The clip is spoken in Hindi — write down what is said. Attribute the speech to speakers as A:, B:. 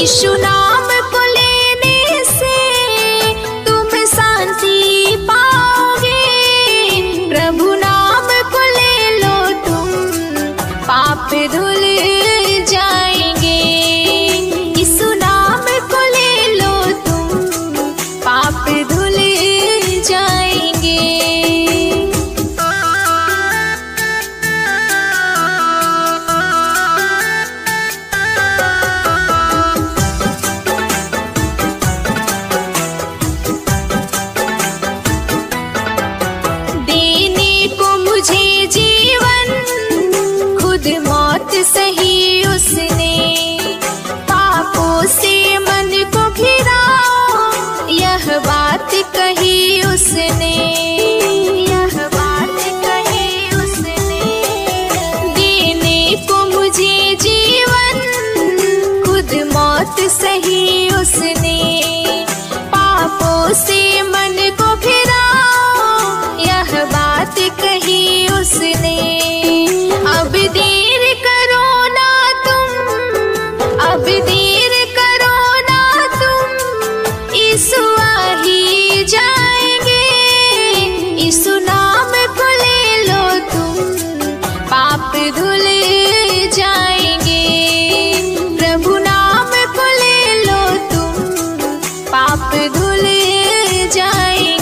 A: यीशु नाम को लेने से तुम शांति पाओगे। प्रभु नाम को ले लो तुम, पाप धुल जाएंगे। यीशु नाम को ले लो तुम, पाप धुल जाएंगे। सही उसने पापों से मन को घिरा, यह बात कही उसने, यह बात कही उसने। देने को मुझे जीवन, खुद मौत सही उसने। पापों से मन को घिरा, यह बात कही उसने। अब देर करो ना तुम, अब देर करो ना तुम, यीशु आ ही जाएंगे। यीशु नाम को ले लो तुम, पाप धुल जाएंगे। प्रभु नाम को ले लो तुम, पाप धुल जाएंगे।